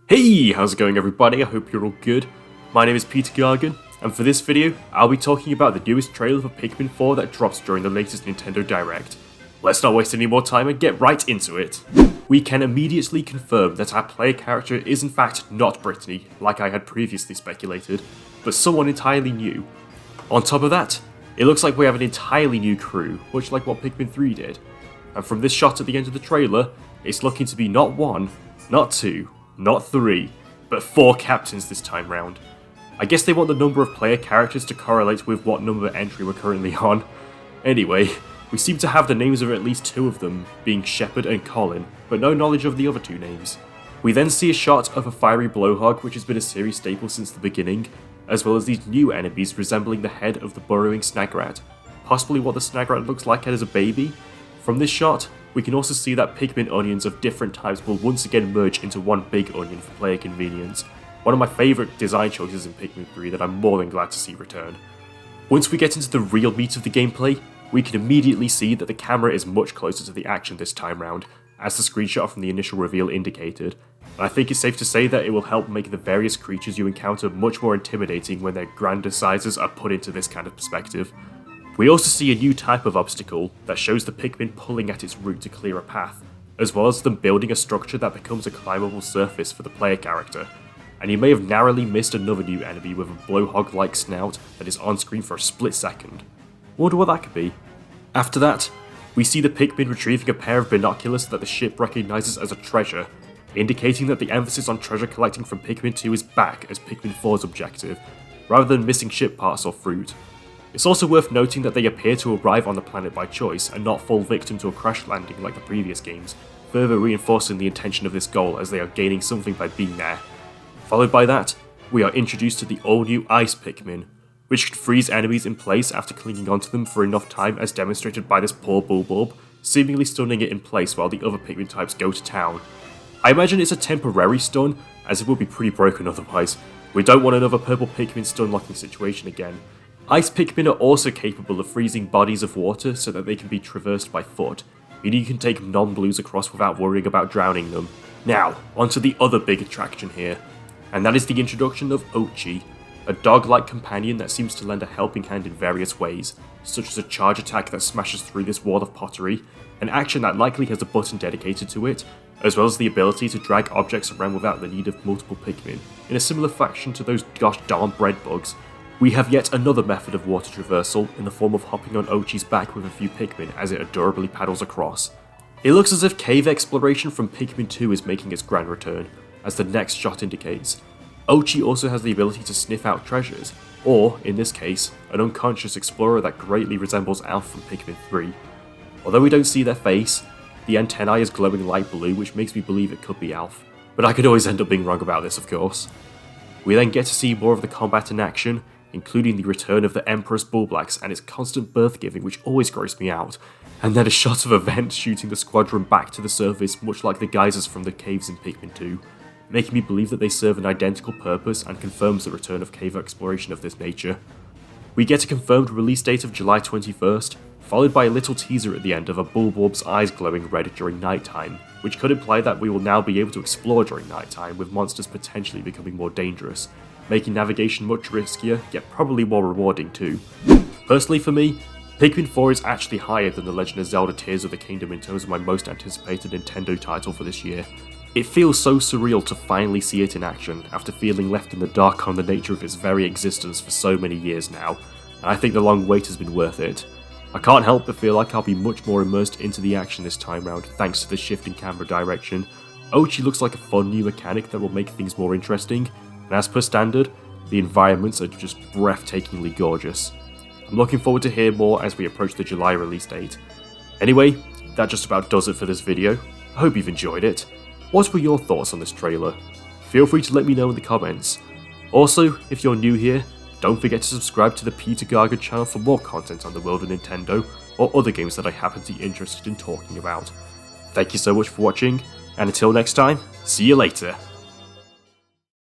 Hey, how's it going everybody? I hope you're all good. My name is Peter Gargan, and for this video, I'll be talking about the newest trailer for Pikmin 4 that drops during the latest Nintendo Direct. Let's not waste any more time and get right into it. We can immediately confirm that our player character is in fact not Brittany, like I had previously speculated, but someone entirely new. On top of that, it looks like we have an entirely new crew, much like what Pikmin 3 did. And from this shot at the end of the trailer, it's looking to be not one, not two, not three, but 4 captains this time round. I guess they want the number of player characters to correlate with what number entry we're currently on. Anyway, we seem to have the names of at least 2 of them, being Shepard and Colin, but no knowledge of the other 2 names. We then see a shot of a fiery blowhog, which has been a series staple since the beginning, as well as these new enemies resembling the head of the burrowing snagrat, possibly what the snagrat looks like as a baby. From this shot, we can also see that Pikmin onions of different types will once again merge into one big onion for player convenience, one of my favourite design choices in Pikmin 3 that I'm more than glad to see return. Once we get into the real meat of the gameplay, we can immediately see that the camera is much closer to the action this time round, as the screenshot from the initial reveal indicated, and I think it's safe to say that it will help make the various creatures you encounter much more intimidating when their grander sizes are put into this kind of perspective. We also see a new type of obstacle that shows the Pikmin pulling at its root to clear a path, as well as them building a structure that becomes a climbable surface for the player character. And you may have narrowly missed another new enemy with a blowhog-like snout that is on screen for a split second. Wonder what that could be. After that, we see the Pikmin retrieving a pair of binoculars that the ship recognises as a treasure, indicating that the emphasis on treasure collecting from Pikmin 2 is back as Pikmin 4's objective, rather than missing ship parts or fruit. It's also worth noting that they appear to arrive on the planet by choice and not fall victim to a crash landing like the previous games, further reinforcing the intention of this goal as they are gaining something by being there. Followed by that, we are introduced to the all-new Ice Pikmin, which can freeze enemies in place after clinging onto them for enough time as demonstrated by this poor Bulborb, seemingly stunning it in place while the other Pikmin types go to town. I imagine it's a temporary stun, as it will be pretty broken otherwise. We don't want another purple Pikmin stun locking situation again. Ice Pikmin are also capable of freezing bodies of water so that they can be traversed by foot, meaning you can take non-blues across without worrying about drowning them. Now, onto the other big attraction here, and that is the introduction of Oatchi, a dog-like companion that seems to lend a helping hand in various ways, such as a charge attack that smashes through this wall of pottery, an action that likely has a button dedicated to it, as well as the ability to drag objects around without the need of multiple Pikmin, in a similar fashion to those gosh darn bread bugs. We have yet another method of water traversal in the form of hopping on Oatchi's back with a few Pikmin as it adorably paddles across. It looks as if cave exploration from Pikmin 2 is making its grand return, as the next shot indicates. Oatchi also has the ability to sniff out treasures, or, in this case, an unconscious explorer that greatly resembles Alf from Pikmin 3. Although we don't see their face, the antennae is glowing light blue, which makes me believe it could be Alf, but I could always end up being wrong about this, of course. We then get to see more of the combat in action, including the return of the Empress Bullblacks and its constant birth giving, which always grossed me out, and then a shot of a vent shooting the squadron back to the surface, much like the geysers from the caves in Pikmin 2, making me believe that they serve an identical purpose and confirms the return of cave exploration of this nature. We get a confirmed release date of July 21st, followed by a little teaser at the end of a Bulborb's eyes glowing red during nighttime, which could imply that we will now be able to explore during nighttime, with monsters potentially becoming more dangerous, making navigation much riskier, yet probably more rewarding too. Personally for me, Pikmin 4 is actually higher than The Legend of Zelda Tears of the Kingdom in terms of my most anticipated Nintendo title for this year. It feels so surreal to finally see it in action after feeling left in the dark on the nature of its very existence for so many years now, and I think the long wait has been worth it. I can't help but feel like I'll be much more immersed into the action this time round thanks to the shift in camera direction. Oatchi looks like a fun new mechanic that will make things more interesting, and as per standard, the environments are just breathtakingly gorgeous. I'm looking forward to hear more as we approach the July release date. Anyway, that just about does it for this video. I hope you've enjoyed it. What were your thoughts on this trailer? Feel free to let me know in the comments. Also, if you're new here, don't forget to subscribe to the Peter Gargan channel for more content on the world of Nintendo, or other games that I happen to be interested in talking about. Thank you so much for watching, and until next time, see you later.